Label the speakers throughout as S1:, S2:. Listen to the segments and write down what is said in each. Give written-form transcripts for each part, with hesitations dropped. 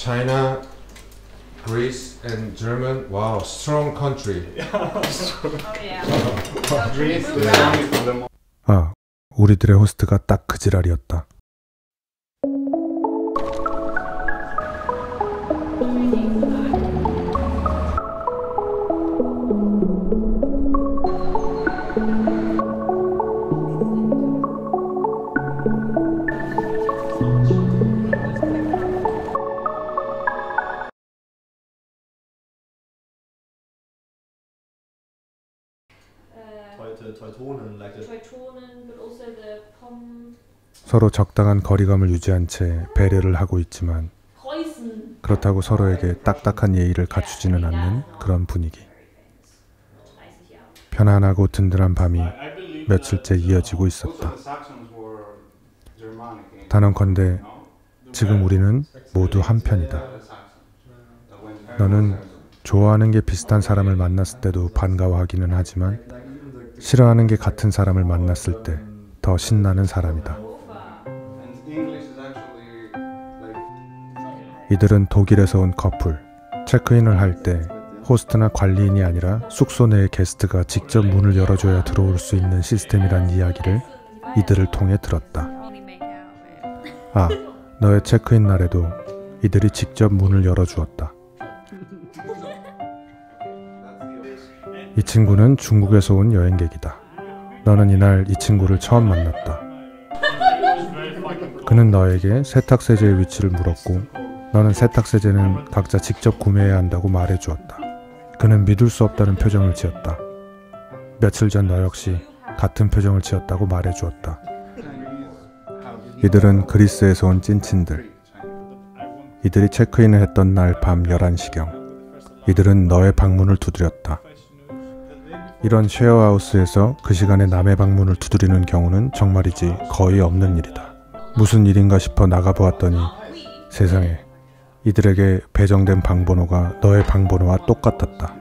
S1: China, Greece, and German. Wow, strong country.
S2: 아, 우리들의 호스트가 딱 그 지랄이었다. 서로 적당한 거리감을 유지한 채 배려를 하고 있지만 그렇다고 서로에게 딱딱한 예의를 갖추지는 않는 그런 분위기. 편안하고 든든한 밤이 며칠째 이어지고 있었다. 단언컨대 지금 우리는 모두 한편이다. 너는 좋아하는 게 비슷한 사람을 만났을 때도 반가워하기는 하지만 싫어하는 게 같은 사람을 만났을 때 더 신나는 사람이다. 이들은 독일에서 온 커플. 체크인을 할 때 호스트나 관리인이 아니라 숙소 내의 게스트가 직접 문을 열어줘야 들어올 수 있는 시스템이란 이야기를 이들을 통해 들었다. 아, 너의 체크인 날에도 이들이 직접 문을 열어주었다. 이 친구는 중국에서 온 여행객이다. 너는 이날 이 친구를 처음 만났다. 그는 너에게 세탁세제의 위치를 물었고 너는 세탁세제는 각자 직접 구매해야 한다고 말해주었다. 그는 믿을 수 없다는 표정을 지었다. 며칠 전 너 역시 같은 표정을 지었다고 말해주었다. 이들은 그리스에서 온 찐친들. 이들이 체크인을 했던 날 밤 11시경 이들은 너의 방문을 두드렸다. 이런 쉐어하우스에서 그 시간에 남의 방문을 두드리는 경우는 정말이지 거의 없는 일이다. 무슨 일인가 싶어 나가보았더니 세상에 이들에게 배정된 방번호가 너의 방번호와 똑같았다.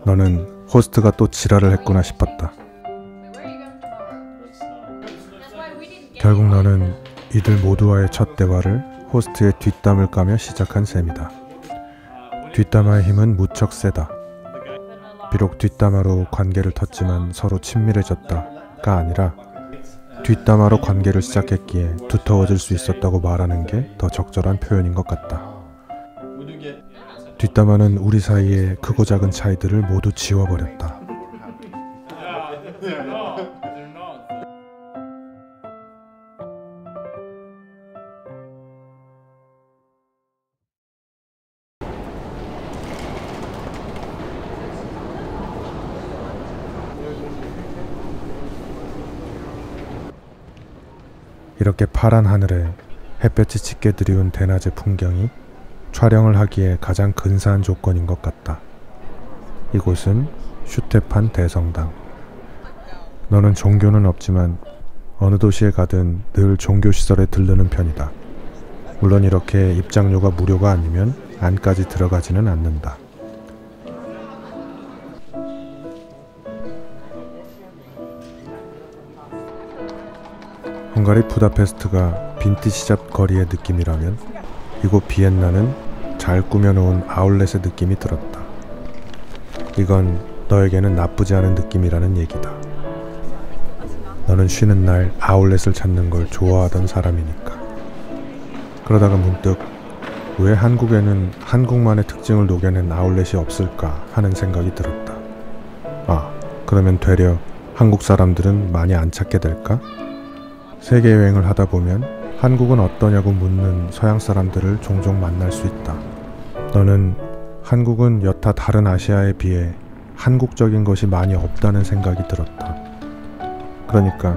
S2: 너는 호스트가 또 지랄을 했구나 싶었다. 결국 너는 이들 모두와의 첫 대화를 호스트의 뒷담을 까며 시작한 셈이다. 뒷담화의 힘은 무척 세다. 비록 뒷담화로 관계를 텄지만 서로 친밀해졌다가 아니라 뒷담화로 관계를 시작했기에 두터워질 수 있었다고 말하는 게 더 적절한 표현인 것 같다. 뒷담화는 우리 사이의 크고 작은 차이들을 모두 지워버렸다. 이렇게 파란 하늘에 햇볕이 짙게 들이운 대낮의 풍경이 촬영을 하기에 가장 근사한 조건인 것 같다. 이곳은 슈테판 대성당. 너는 종교는 없지만 어느 도시에 가든 늘 종교시설에 들르는 편이다. 물론 이렇게 입장료가 무료가 아니면 안까지 들어가지는 않는다. 헝가리 부다페스트가 빈티지잡 거리의 느낌이라면 이곳 비엔나는 잘 꾸며놓은 아울렛의 느낌이 들었다. 이건 너에게는 나쁘지 않은 느낌이라는 얘기다. 너는 쉬는 날 아울렛을 찾는 걸 좋아하던 사람이니까. 그러다가 문득 왜 한국에는 한국만의 특징을 녹여낸 아울렛이 없을까 하는 생각이 들었다. 아, 그러면 되려 한국 사람들은 많이 안 찾게 될까? 세계여행을 하다 보면 한국은 어떠냐고 묻는 서양 사람들을 종종 만날 수 있다. 너는 한국은 여타 다른 아시아에 비해 한국적인 것이 많이 없다는 생각이 들었다. 그러니까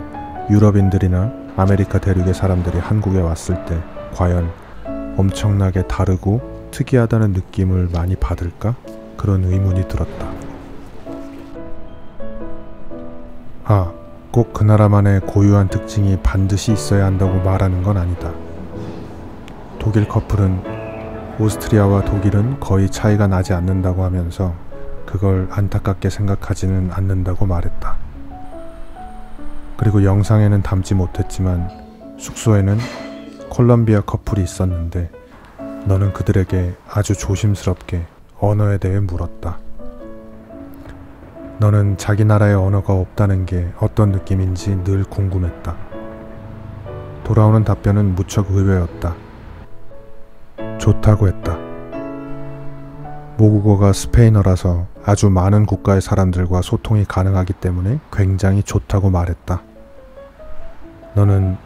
S2: 유럽인들이나 아메리카 대륙의 사람들이 한국에 왔을 때 과연 엄청나게 다르고 특이하다는 느낌을 많이 받을까? 그런 의문이 들었다. 아, 꼭 그 나라만의 고유한 특징이 반드시 있어야 한다고 말하는 건 아니다. 독일 커플은 오스트리아와 독일은 거의 차이가 나지 않는다고 하면서 그걸 안타깝게 생각하지는 않는다고 말했다. 그리고 영상에는 담지 못했지만 숙소에는 콜롬비아 커플이 있었는데 너는 그들에게 아주 조심스럽게 언어에 대해 물었다. 너는 자기 나라에 언어가 없다는 게 어떤 느낌인지 늘 궁금했다. 돌아오는 답변은 무척 의외였다. 좋다고 했다. 모국어가 스페인어라서 아주 많은 국가의 사람들과 소통이 가능하기 때문에 굉장히 좋다고 말했다. 너는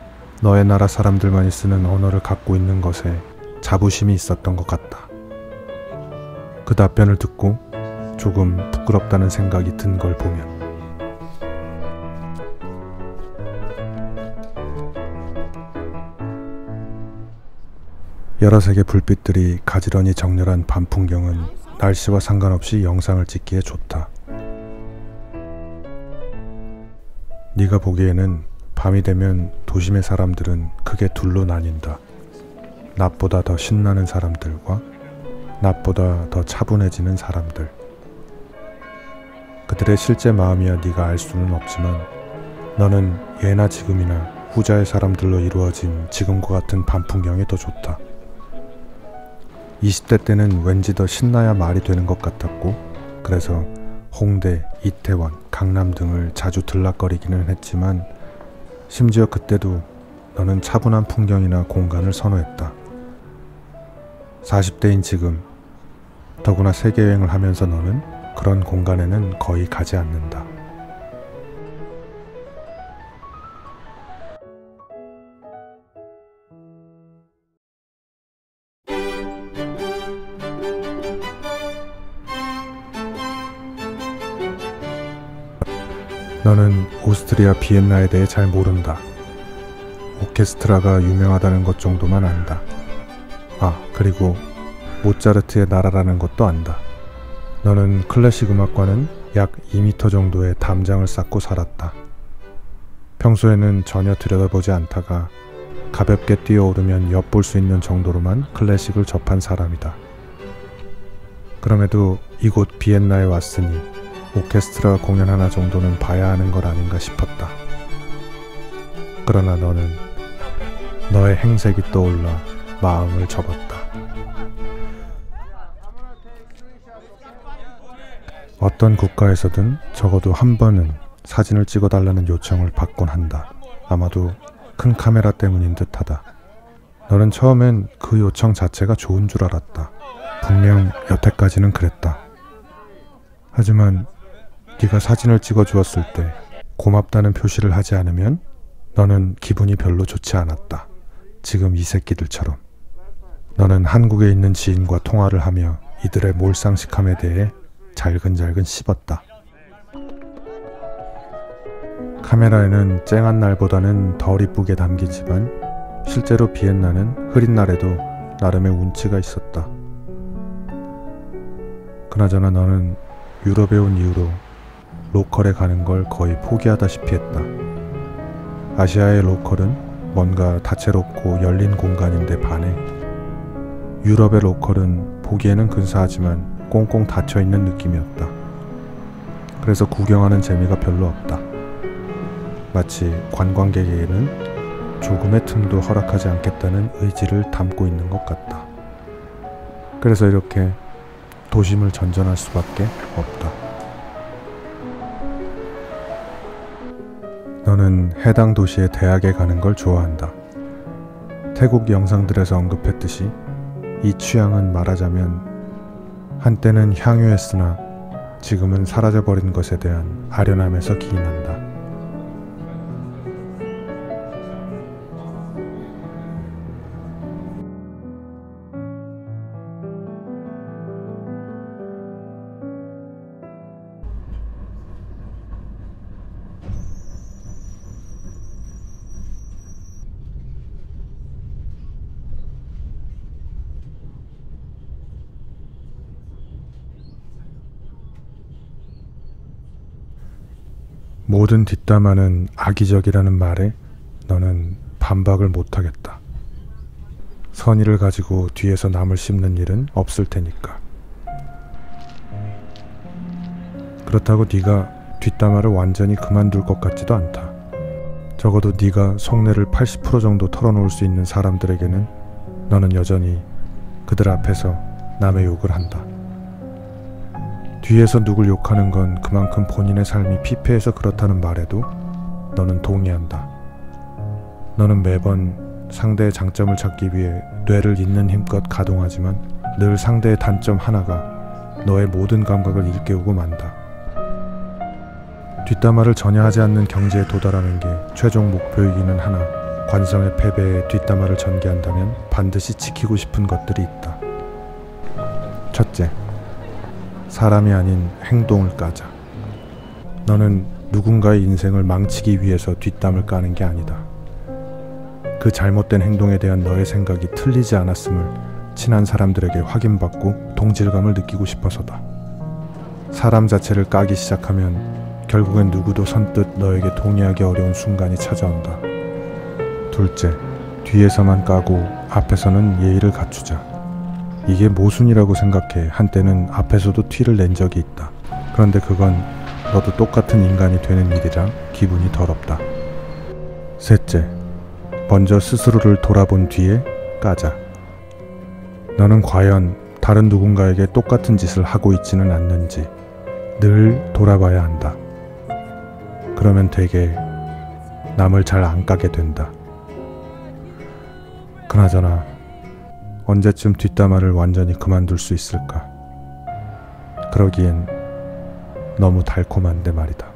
S2: 너의 나라 사람들만이 쓰는 언어를 갖고 있는 것에 자부심이 있었던 것 같다. 그 답변을 듣고 조금 부끄럽다는 생각이 든 걸 보면 여러 색의 불빛들이 가지런히 정렬한 밤 풍경은 날씨와 상관없이 영상을 찍기에 좋다. 네가 보기에는 밤이 되면 도심의 사람들은 크게 둘로 나뉜다. 낮보다 더 신나는 사람들과 낮보다 더 차분해지는 사람들. 그들의 실제 마음이야 네가 알 수는 없지만 너는 예나 지금이나 후자의 사람들로 이루어진 지금과 같은 밤 풍경이 더 좋다. 20대 때는 왠지 더 신나야 말이 되는 것 같았고 그래서 홍대, 이태원, 강남 등을 자주 들락거리기는 했지만 심지어 그때도 너는 차분한 풍경이나 공간을 선호했다. 40대인 지금 더구나 세계여행을 하면서 너는 그런 공간에는 거의 가지 않는다. 너는 오스트리아 비엔나에 대해 잘 모른다. 오케스트라가 유명하다는 것 정도만 안다. 그리고 모차르트의 나라라는 것도 안다. 너는 클래식 음악과는 약 2m 정도의 담장을 쌓고 살았다. 평소에는 전혀 들여다보지 않다가 가볍게 뛰어오르면 엿볼 수 있는 정도로만 클래식을 접한 사람이다. 그럼에도 이곳 비엔나에 왔으니 오케스트라 공연 하나 정도는 봐야 하는 것 아닌가 싶었다. 그러나 너는 너의 행색이 떠올라 마음을 접었다. 어떤 국가에서든 적어도 한 번은 사진을 찍어달라는 요청을 받곤 한다. 아마도 큰 카메라 때문인 듯하다. 너는 처음엔 그 요청 자체가 좋은 줄 알았다. 분명 여태까지는 그랬다. 하지만 네가 사진을 찍어주었을 때 고맙다는 표시를 하지 않으면 너는 기분이 별로 좋지 않았다. 지금 이 새끼들처럼. 너는 한국에 있는 지인과 통화를 하며 이들의 몰상식함에 대해 잘근잘근 씹었다. 카메라에는 쨍한 날보다는 덜 이쁘게 담기지만 실제로 비엔나는 흐린 날에도 나름의 운치가 있었다. 그나저나 너는 유럽에 온 이후로 로컬에 가는 걸 거의 포기하다시피 했다. 아시아의 로컬은 뭔가 다채롭고 열린 공간인데 반해 유럽의 로컬은 보기에는 근사하지만 꽁꽁 닫혀있는 느낌이었다. 그래서 구경하는 재미가 별로 없다. 마치 관광객에게는 조금의 틈도 허락하지 않겠다는 의지를 담고 있는 것 같다. 그래서 이렇게 도심을 전전할 수밖에 없다. 너는 해당 도시의 대학에 가는 걸 좋아한다. 태국 영상들에서 언급했듯이 이 취향은 말하자면 한때는 향유했으나 지금은 사라져버린 것에 대한 아련함에서 기인한다. 모든 뒷담화는 악의적이라는 말에 너는 반박을 못하겠다. 선의를 가지고 뒤에서 남을 씹는 일은 없을 테니까. 그렇다고 네가 뒷담화를 완전히 그만둘 것 같지도 않다. 적어도 네가 속내를 80% 정도 털어놓을 수 있는 사람들에게는 너는 여전히 그들 앞에서 남의 욕을 한다. 뒤에서 누굴 욕하는 건 그만큼 본인의 삶이 피폐해서 그렇다는 말에도 너는 동의한다. 너는 매번 상대의 장점을 찾기 위해 뇌를 있는 힘껏 가동하지만 늘 상대의 단점 하나가 너의 모든 감각을 일깨우고 만다. 뒷담화를 전혀 하지 않는 경지에 도달하는 게 최종 목표이기는 하나 관성의 패배에 뒷담화를 전개한다면 반드시 지키고 싶은 것들이 있다. 첫째, 사람이 아닌 행동을 까자. 너는 누군가의 인생을 망치기 위해서 뒷담을 까는 게 아니다. 그 잘못된 행동에 대한 너의 생각이 틀리지 않았음을 친한 사람들에게 확인받고 동질감을 느끼고 싶어서다. 사람 자체를 까기 시작하면 결국엔 누구도 선뜻 너에게 동의하기 어려운 순간이 찾아온다. 둘째, 뒤에서만 까고 앞에서는 예의를 갖추자. 이게 모순이라고 생각해 한때는 앞에서도 티를 낸 적이 있다. 그런데 그건 너도 똑같은 인간이 되는 일이라 기분이 더럽다. 셋째, 먼저 스스로를 돌아본 뒤에 까자. 너는 과연 다른 누군가에게 똑같은 짓을 하고 있지는 않는지 늘 돌아봐야 한다. 그러면 되게 남을 잘 안 까게 된다. 그나저나 언제쯤 뒷담화를 완전히 그만둘 수 있을까? 그러기엔 너무 달콤한데 말이다.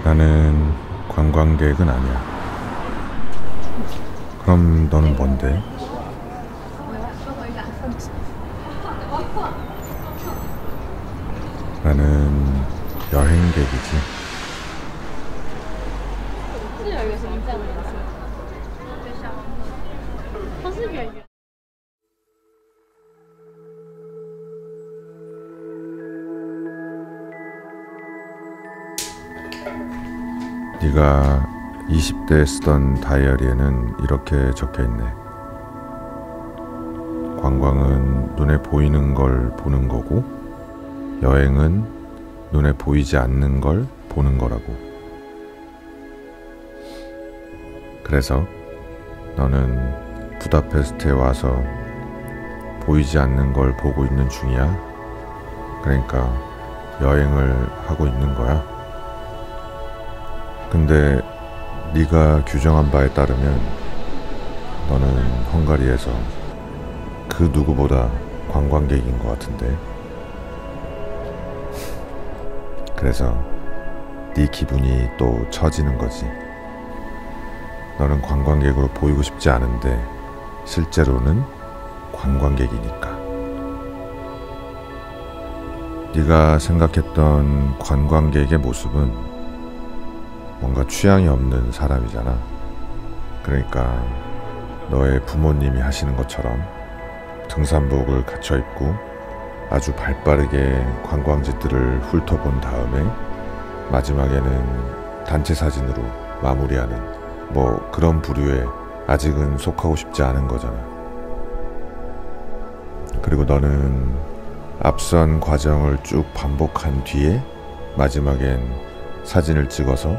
S2: 나는 관광객은 아니야. 그럼 너는 뭔데? 나는 여행객이지. 네가 20대에 쓰던 다이어리에는 이렇게 적혀있네. 관광은 눈에 보이는 걸 보는 거고 여행은 눈에 보이지 않는 걸 보는 거라고. 그래서 너는 부다페스트에 와서 보이지 않는 걸 보고 있는 중이야. 그러니까 여행을 하고 있는 거야. 근데 네가 규정한 바에 따르면 너는 헝가리에서 그 누구보다 관광객인 것 같은데. 그래서 네 기분이 또 처지는 거지. 너는 관광객으로 보이고 싶지 않은데 실제로는 관광객이니까. 네가 생각했던 관광객의 모습은 뭔가 취향이 없는 사람이잖아. 그러니까 너의 부모님이 하시는 것처럼 등산복을 갖춰 입고 아주 발빠르게 관광지들을 훑어본 다음에 마지막에는 단체 사진으로 마무리하는 뭐 그런 부류에 아직은 속하고 싶지 않은 거잖아. 그리고 너는 앞선 과정을 쭉 반복한 뒤에 마지막엔 사진을 찍어서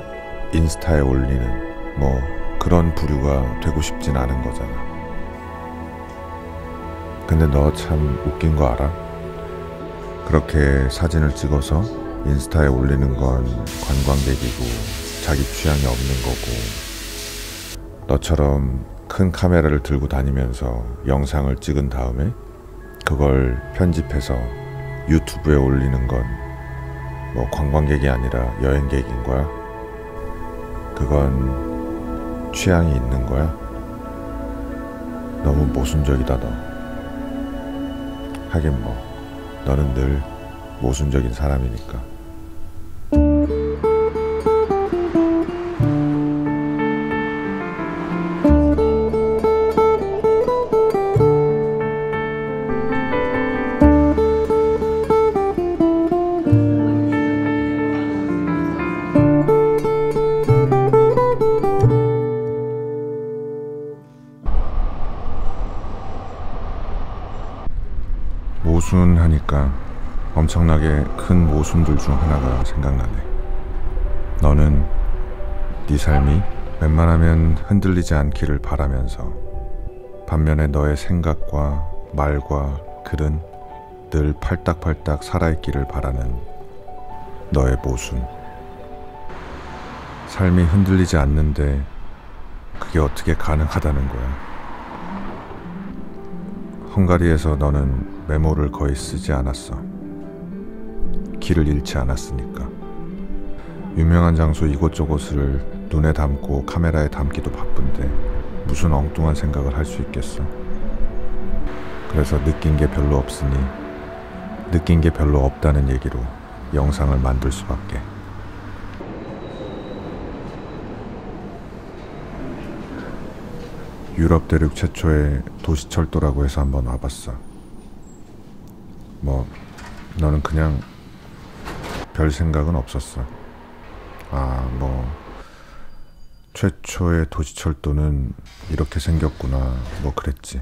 S2: 인스타에 올리는 뭐 그런 부류가 되고 싶진 않은 거잖아. 근데 너 참 웃긴 거 알아? 그렇게 사진을 찍어서 인스타에 올리는 건 관광객이고 자기 취향이 없는 거고, 너처럼 큰 카메라를 들고 다니면서 영상을 찍은 다음에 그걸 편집해서 유튜브에 올리는 건 뭐 관광객이 아니라 여행객인 거야? 그건 취향이 있는 거야? 너무 모순적이다 너. 하긴 뭐 너는 늘 모순적인 사람이니까. 모순하니까 엄청나게 큰 모순들 중 하나가 생각나네. 너는 네 삶이 웬만하면 흔들리지 않기를 바라면서 반면에 너의 생각과 말과 글은 늘 팔딱팔딱 살아있기를 바라는 너의 모순. 삶이 흔들리지 않는데 그게 어떻게 가능하다는 거야. 헝가리에서 너는 메모를 거의 쓰지 않았어. 길을 잃지 않았으니까. 유명한 장소 이곳저곳을 눈에 담고 카메라에 담기도 바쁜데 무슨 엉뚱한 생각을 할 수 있겠어. 그래서 느낀 게 별로 없으니 느낀 게 별로 없다는 얘기로 영상을 만들 수밖에. 유럽 대륙 최초의 도시철도라고 해서 한번 와봤어. 뭐 너는 그냥 별 생각은 없었어. 뭐 최초의 도시철도는 이렇게 생겼구나 뭐 그랬지.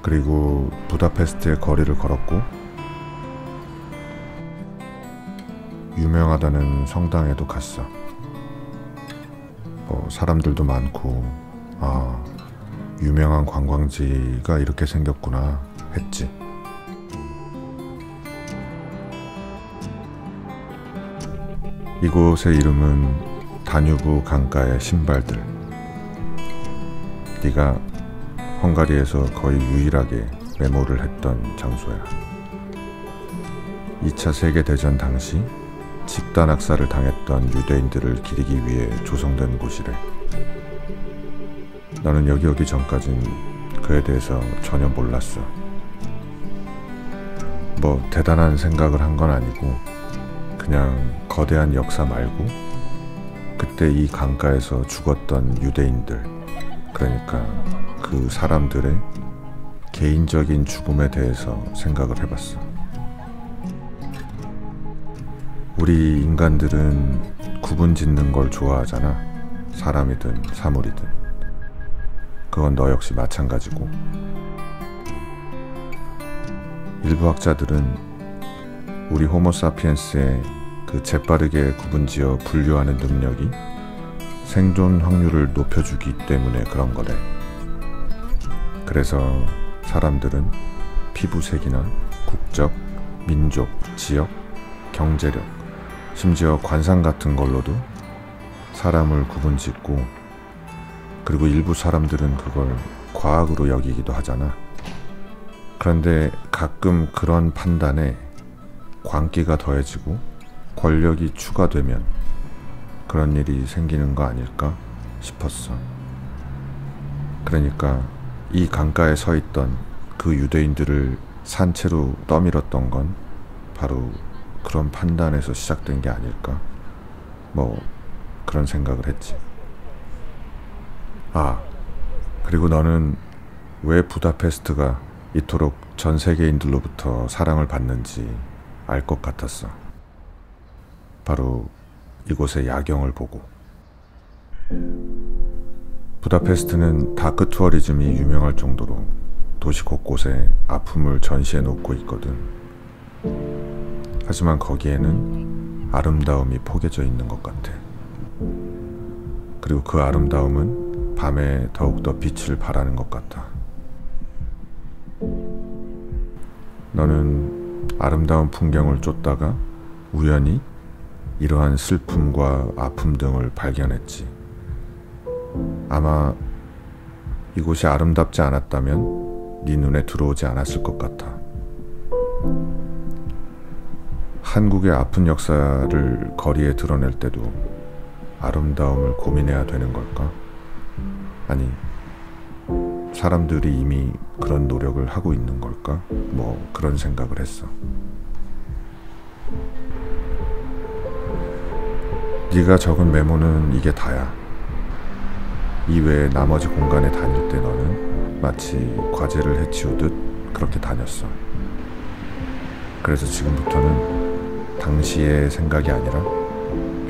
S2: 그리고 부다페스트의 거리를 걸었고 유명하다는 성당에도 갔어. 뭐 사람들도 많고 유명한 관광지가 이렇게 생겼구나 했지. 이곳의 이름은 다뉴브 강가의 신발들. 네가 헝가리에서 거의 유일하게 메모를 했던 장소야. 2차 세계대전 당시 집단 학살을 당했던 유대인들을 기리기 위해 조성된 곳이래. 나는 여기 오기 전까진 그에 대해서 전혀 몰랐어. 뭐 대단한 생각을 한 건 아니고 그냥 거대한 역사 말고 그때 이 강가에서 죽었던 유대인들, 그러니까 그 사람들의 개인적인 죽음에 대해서 생각을 해봤어. 우리 인간들은 구분 짓는 걸 좋아하잖아. 사람이든 사물이든. 그건 너 역시 마찬가지고. 일부 학자들은 우리 호모사피엔스의 그 재빠르게 구분지어 분류하는 능력이 생존 확률을 높여주기 때문에 그런 거래. 그래서 사람들은 피부색이나 국적, 민족, 지역, 경제력, 심지어 관상 같은 걸로도 사람을 구분짓고, 그리고 일부 사람들은 그걸 과학으로 여기기도 하잖아. 그런데 가끔 그런 판단에 광기가 더해지고 권력이 추가되면 그런 일이 생기는 거 아닐까 싶었어. 그러니까 이 강가에 서 있던 그 유대인들을 산채로 떠밀었던 건 바로 그런 판단에서 시작된 게 아닐까? 뭐 그런 생각을 했지. 그리고 너는 왜 부다페스트가 이토록 전 세계인들로부터 사랑을 받는지 알 것 같았어. 바로 이곳의 야경을 보고. 부다페스트는 다크 투어리즘이 유명할 정도로 도시 곳곳에 아픔을 전시해 놓고 있거든. 하지만 거기에는 아름다움이 포개져 있는 것 같아. 그리고 그 아름다움은 밤에 더욱더 빛을 발하는 것 같아. 너는 아름다운 풍경을 쫓다가 우연히 이러한 슬픔과 아픔 등을 발견했지. 아마 이곳이 아름답지 않았다면 네 눈에 들어오지 않았을 것 같아. 한국의 아픈 역사를 거리에 드러낼 때도 아름다움을 고민해야 되는 걸까? 아니, 사람들이 이미 그런 노력을 하고 있는 걸까? 뭐 그런 생각을 했어. 네가 적은 메모는 이게 다야. 이외에 나머지 공간에 다닐 때 너는 마치 과제를 해치우듯 그렇게 다녔어. 그래서 지금부터는 당시의 생각이 아니라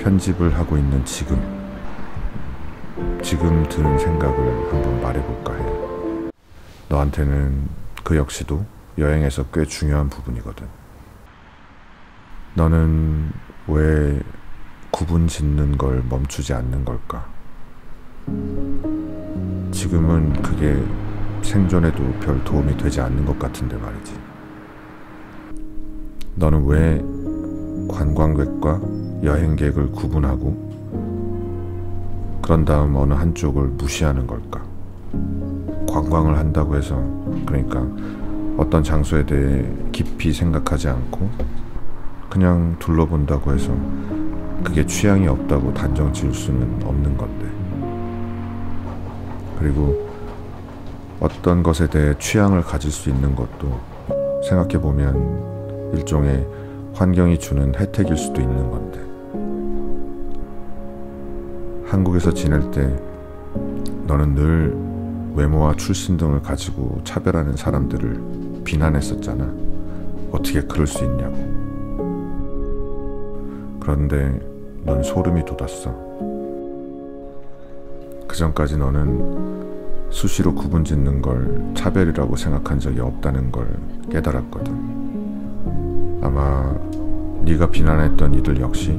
S2: 편집을 하고 있는 지금 드는 생각을 한번 말해볼까 해. 너한테는 그 역시도 여행에서 꽤 중요한 부분이거든. 너는 왜 구분 짓는 걸 멈추지 않는 걸까? 지금은 그게 생존에도 별 도움이 되지 않는 것 같은데 말이지. 너는 왜 관광객과 여행객을 구분하고 그런 다음 어느 한쪽을 무시하는 걸까? 관광을 한다고 해서, 그러니까 어떤 장소에 대해 깊이 생각하지 않고 그냥 둘러본다고 해서 그게 취향이 없다고 단정 지을 수는 없는 건데. 그리고 어떤 것에 대해 취향을 가질 수 있는 것도 생각해보면 일종의 환경이 주는 혜택일 수도 있는 건데. 한국에서 지낼 때 너는 늘 외모와 출신 등을 가지고 차별하는 사람들을 비난했었잖아. 어떻게 그럴 수 있냐고. 그런데 넌 소름이 돋았어. 그전까지 너는 수시로 구분 짓는 걸 차별이라고 생각한 적이 없다는 걸 깨달았거든. 아마 네가 비난했던 이들 역시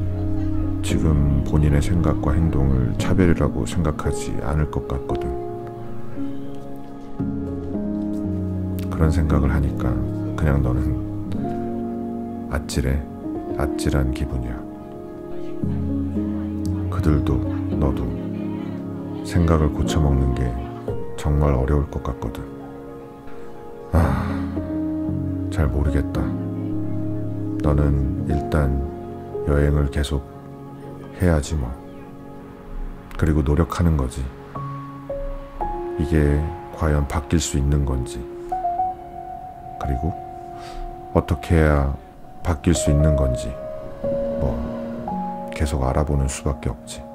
S2: 지금 본인의 생각과 행동을 차별이라고 생각하지 않을 것 같거든. 그런 생각을 하니까 그냥 너는 아찔한 기분이야. 그들도 너도 생각을 고쳐먹는 게 정말 어려울 것 같거든. 잘 모르겠다. 너는 일단 여행을 계속 해야지 뭐. 그리고 노력하는 거지. 이게 과연 바뀔 수 있는 건지, 그리고 어떻게 해야 바뀔 수 있는 건지 뭐 계속 알아보는 수밖에 없지.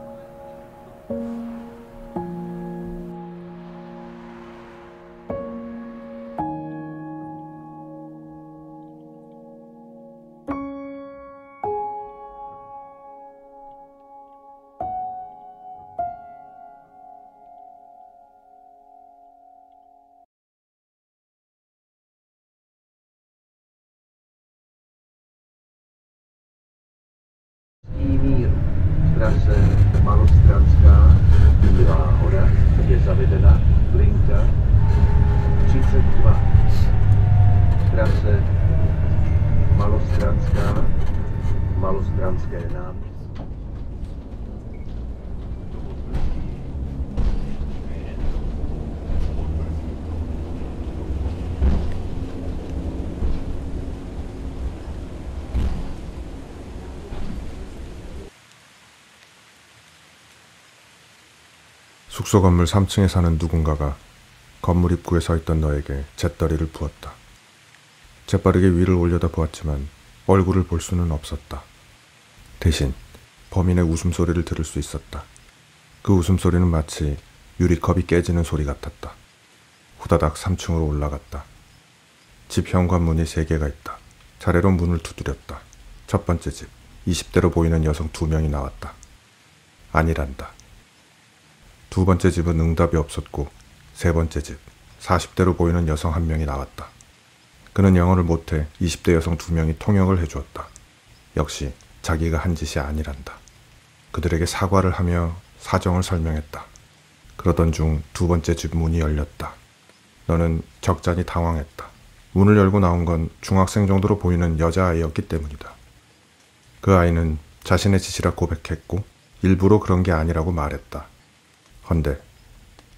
S3: Trase Malostranská, Bílá hora, je zavedena linka 32. Trase Malostranská, Malostranské náměstí.
S2: 숙소 건물 3층에 사는 누군가가 건물 입구에 서 있던 너에게 잿더리를 부었다. 재빠르게 위를 올려다 보았지만 얼굴을 볼 수는 없었다. 대신 범인의 웃음소리를 들을 수 있었다. 그 웃음소리는 마치 유리컵이 깨지는 소리 같았다. 후다닥 3층으로 올라갔다. 집 현관문이 3개가 있다. 차례로 문을 두드렸다. 첫 번째 집, 20대로 보이는 여성 2명이 나왔다. 아니란다. 두 번째 집은 응답이 없었고, 세 번째 집, 40대로 보이는 여성 1명이 나왔다. 그는 영어를 못해 20대 여성 2명이 통역을 해주었다. 역시 자기가 한 짓이 아니란다. 그들에게 사과를 하며 사정을 설명했다. 그러던 중 두 번째 집 문이 열렸다. 너는 적잖이 당황했다. 문을 열고 나온 건 중학생 정도로 보이는 여자아이였기 때문이다. 그 아이는 자신의 짓이라 고백했고 일부러 그런 게 아니라고 말했다. 헌데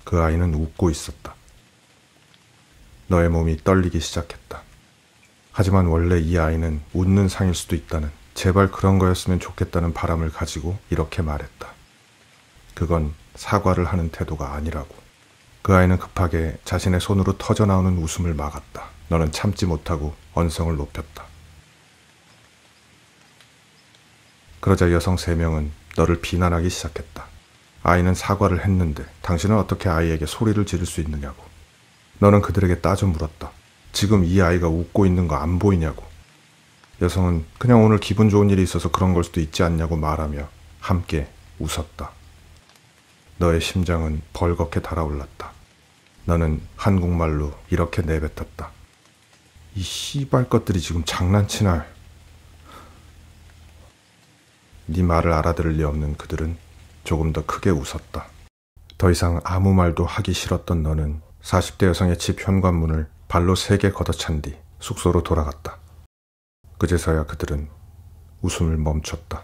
S2: 그 아이는 웃고 있었다. 너의 몸이 떨리기 시작했다. 하지만 원래 이 아이는 웃는 상일 수도 있다는, 제발 그런 거였으면 좋겠다는 바람을 가지고 이렇게 말했다. 그건 사과를 하는 태도가 아니라고. 그 아이는 급하게 자신의 손으로 터져나오는 웃음을 막았다. 너는 참지 못하고 언성을 높였다. 그러자 여성 3명은 너를 비난하기 시작했다. 아이는 사과를 했는데 당신은 어떻게 아이에게 소리를 지를 수 있느냐고. 너는 그들에게 따져 물었다. 지금 이 아이가 웃고 있는 거 안 보이냐고. 여성은 그냥 오늘 기분 좋은 일이 있어서 그런 걸 수도 있지 않냐고 말하며 함께 웃었다. 너의 심장은 벌겋게 달아올랐다. 너는 한국말로 이렇게 내뱉었다. 이 씨발 것들이 지금 장난치나. 네 말을 알아들을 리 없는 그들은 조금 더 크게 웃었다. 더 이상 아무 말도 하기 싫었던 너는 40대 여성의 집 현관문을 발로 3개 걷어찬 뒤 숙소로 돌아갔다. 그제서야 그들은 웃음을 멈췄다.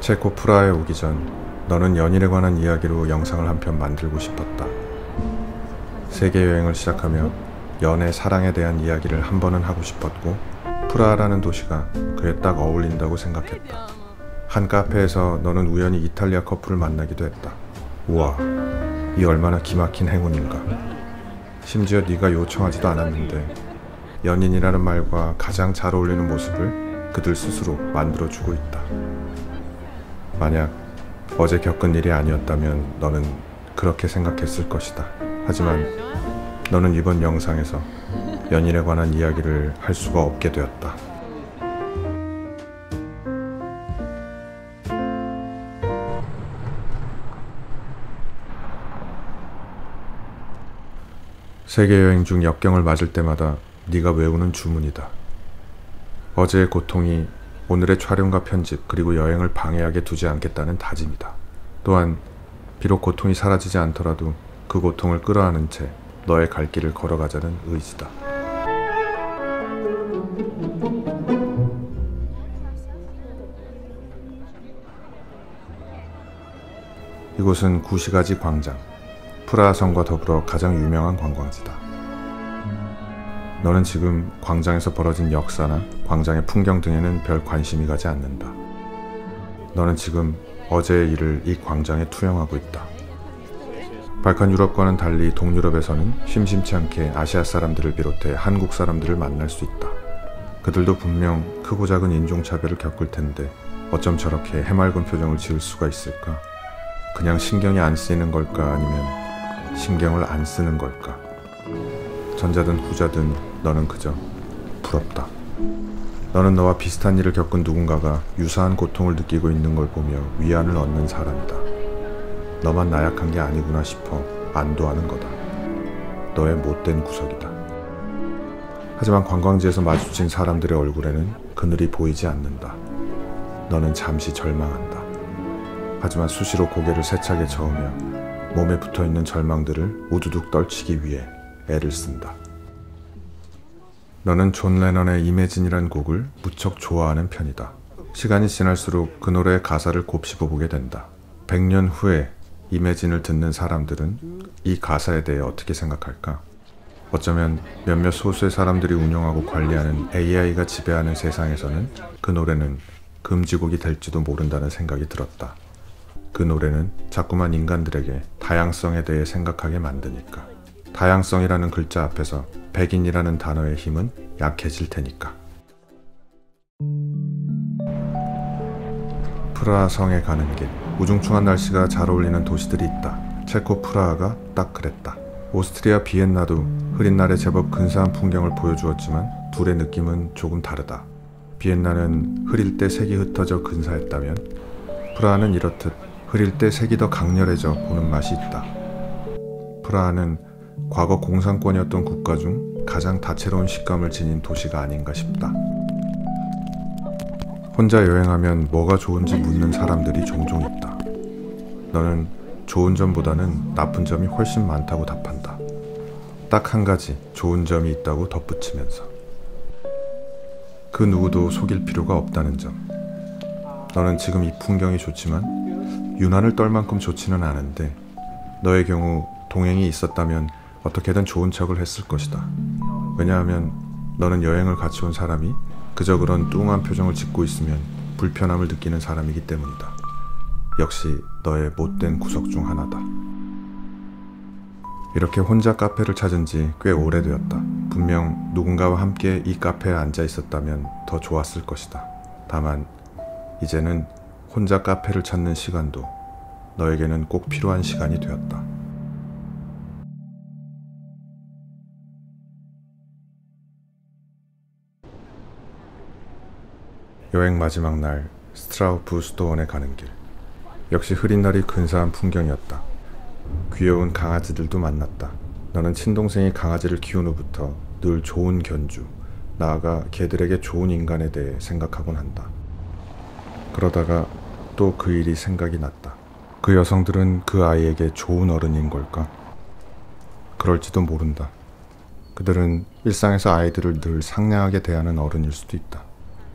S2: 체코 프라하에 오기 전 너는 연인에 관한 이야기로 영상을 한 편 만들고 싶었다. 세계 여행을 시작하며 연애, 사랑에 대한 이야기를 한 번은 하고 싶었고 프라하라는 도시가 그에 딱 어울린다고 생각했다. 한 카페에서 너는 우연히 이탈리아 커플을 만나기도 했다. 우와, 이 얼마나 기막힌 행운인가. 심지어 네가 요청하지도 않았는데 연인이라는 말과 가장 잘 어울리는 모습을 그들 스스로 만들어주고 있다. 만약 어제 겪은 일이 아니었다면 너는 그렇게 생각했을 것이다. 하지만 너는 이번 영상에서 연인에 관한 이야기를 할 수가 없게 되었다. 세계여행 중 역경을 맞을 때마다 네가 외우는 주문이다. 어제의 고통이 오늘의 촬영과 편집 그리고 여행을 방해하게 두지 않겠다는 다짐이다. 또한 비록 고통이 사라지지 않더라도 그 고통을 끌어안은 채 너의 갈 길을 걸어가자는 의지다. 이곳은 구시가지 광장, 프라하 성과 더불어 가장 유명한 관광지다. 너는 지금 광장에서 벌어진 역사나 광장의 풍경 등에는 별 관심이 가지 않는다. 너는 지금 어제의 일을 이 광장에 투영하고 있다. 발칸 유럽과는 달리 동유럽에서는 심심치 않게 아시아 사람들을 비롯해 한국 사람들을 만날 수 있다. 그들도 분명 크고 작은 인종차별을 겪을 텐데 어쩜 저렇게 해맑은 표정을 지을 수가 있을까? 그냥 신경이 안 쓰이는 걸까? 아니면 신경을 안 쓰는 걸까? 전자든 후자든 너는 그저 부럽다. 너는 너와 비슷한 일을 겪은 누군가가 유사한 고통을 느끼고 있는 걸 보며 위안을 얻는 사람이다. 너만 나약한 게 아니구나 싶어 안도하는 거다. 너의 못된 구석이다. 하지만 관광지에서 마주친 사람들의 얼굴에는 그늘이 보이지 않는다. 너는 잠시 절망한다. 하지만 수시로 고개를 세차게 저으며 몸에 붙어있는 절망들을 우두둑 떨치기 위해 애를 쓴다. 너는 존 레넌의 이매진이란 곡을 무척 좋아하는 편이다. 시간이 지날수록 그 노래의 가사를 곱씹어보게 된다. 100년 후에 이매진을 듣는 사람들은 이 가사에 대해 어떻게 생각할까? 어쩌면 몇몇 소수의 사람들이 운영하고 관리하는 AI가 지배하는 세상에서는 그 노래는 금지곡이 될지도 모른다는 생각이 들었다. 그 노래는 자꾸만 인간들에게 다양성에 대해 생각하게 만드니까. 다양성이라는 글자 앞에서 백인이라는 단어의 힘은 약해질 테니까. 프라하 성에 가는 길. 우중충한 날씨가 잘 어울리는 도시들이 있다. 체코 프라하가 딱 그랬다. 오스트리아 비엔나도 흐린 날에 제법 근사한 풍경을 보여주었지만 둘의 느낌은 조금 다르다. 비엔나는 흐릴 때 색이 흩어져 근사했다면 프라하는 이렇듯 흐릴 때 색이 더 강렬해져 보는 맛이 있다. 프라하는 과거 공산권이었던 국가 중 가장 다채로운 식감을 지닌 도시가 아닌가 싶다. 혼자 여행하면 뭐가 좋은지 묻는 사람들이 종종 있다. 너는 좋은 점보다는 나쁜 점이 훨씬 많다고 답한다. 딱 한 가지 좋은 점이 있다고 덧붙이면서 그 누구도 속일 필요가 없다는 점. 너는 지금 이 풍경이 좋지만 유난을 떨 만큼 좋지는 않은데 너의 경우 동행이 있었다면 어떻게든 좋은 척을 했을 것이다. 왜냐하면 너는 여행을 같이 온 사람이 그저 그런 뚱한 표정을 짓고 있으면 불편함을 느끼는 사람이기 때문이다. 역시 너의 못된 구석 중 하나다. 이렇게 혼자 카페를 찾은 지 꽤 오래되었다. 분명 누군가와 함께 이 카페에 앉아 있었다면 더 좋았을 것이다. 다만 이제는 혼자 카페를 찾는 시간도 너에게는 꼭 필요한 시간이 되었다. 여행 마지막 날 스트라우프 수도원에 가는 길. 역시 흐린 날이 근사한 풍경이었다. 귀여운 강아지들도 만났다. 너는 친동생이 강아지를 키운 후부터 늘 좋은 견주, 나아가 개들에게 좋은 인간에 대해 생각하곤 한다. 그러다가 또 그 일이 생각이 났다. 그 여성들은 그 아이에게 좋은 어른인 걸까? 그럴지도 모른다. 그들은 일상에서 아이들을 늘 상냥하게 대하는 어른일 수도 있다.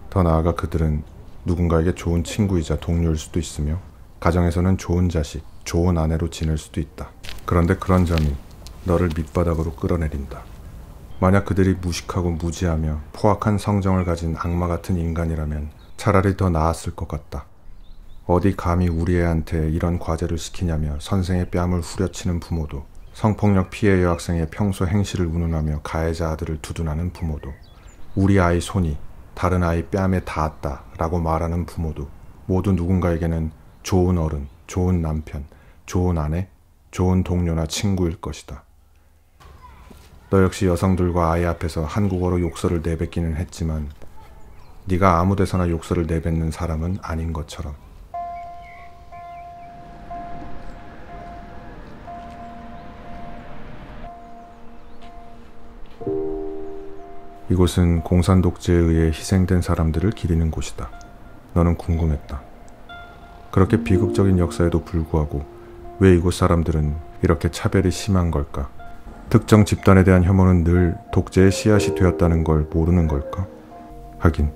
S2: 더 나아가 그들은 누군가에게 좋은 친구이자 동료일 수도 있으며 가정에서는 좋은 자식, 좋은 아내로 지낼 수도 있다. 그런데 그런 점이 너를 밑바닥으로 끌어내린다. 만약 그들이 무식하고 무지하며 포악한 성정을 가진 악마 같은 인간이라면 차라리 더 나았을 것 같다. 어디 감히 우리 애한테 이런 과제를 시키냐며 선생의 뺨을 후려치는 부모도, 성폭력 피해 여학생의 평소 행실을 운운하며 가해자 아들을 두둔하는 부모도, 우리 아이 손이 다른 아이 뺨에 닿았다 라고 말하는 부모도 모두 누군가에게는 좋은 어른, 좋은 남편, 좋은 아내, 좋은 동료나 친구일 것이다. 너 역시 여성들과 아이 앞에서 한국어로 욕설을 내뱉기는 했지만 네가 아무 데서나 욕설을 내뱉는 사람은 아닌 것처럼. 이곳은 공산 독재에 의해 희생된 사람들을 기리는 곳이다. 너는 궁금했다. 그렇게 비극적인 역사에도 불구하고 왜 이곳 사람들은 이렇게 차별이 심한 걸까? 특정 집단에 대한 혐오는 늘 독재의 씨앗이 되었다는 걸 모르는 걸까? 하긴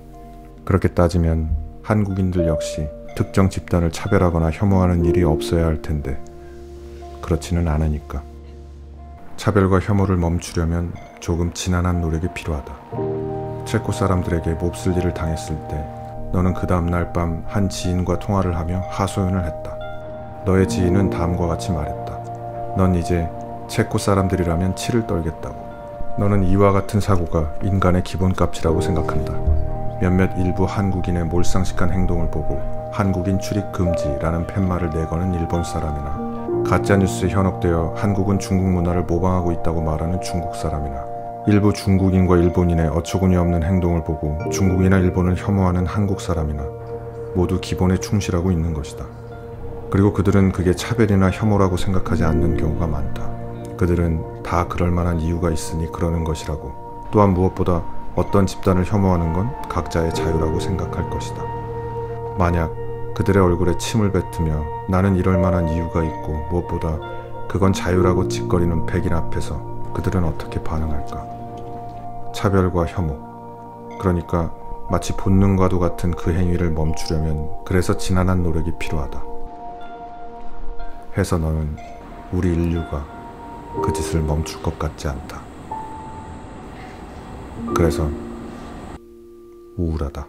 S2: 그렇게 따지면 한국인들 역시 특정 집단을 차별하거나 혐오하는 일이 없어야 할 텐데 그렇지는 않으니까. 차별과 혐오를 멈추려면 조금 지난한 노력이 필요하다. 체코 사람들에게 몹쓸 일을 당했을 때 너는 그 다음날 밤 한 지인과 통화를 하며 하소연을 했다. 너의 지인은 다음과 같이 말했다. 넌 이제 체코 사람들이라면 치를 떨겠다고. 너는 이와 같은 사고가 인간의 기본값이라고 생각한다. 몇몇 일부 한국인의 몰상식한 행동을 보고 한국인 출입 금지라는 팻말을 내거는 일본 사람이나 가짜뉴스에 현혹되어 한국은 중국 문화를 모방하고 있다고 말하는 중국 사람이나 일부 중국인과 일본인의 어처구니 없는 행동을 보고 중국이나 일본을 혐오하는 한국 사람이나 모두 기본에 충실하고 있는 것이다. 그리고 그들은 그게 차별이나 혐오라고 생각하지 않는 경우가 많다. 그들은 다 그럴 만한 이유가 있으니 그러는 것이라고. 또한 무엇보다 어떤 집단을 혐오하는 건 각자의 자유라고 생각할 것이다. 만약 그들의 얼굴에 침을 뱉으며 나는 이럴 만한 이유가 있고 무엇보다 그건 자유라고 짓거리는 백인 앞에서 그들은 어떻게 반응할까? 차별과 혐오, 그러니까 마치 본능과도 같은 그 행위를 멈추려면 그래서 지난한 노력이 필요하다. 해서 너는 우리 인류가 그 짓을 멈출 것 같지 않다. 그래서 우울하다.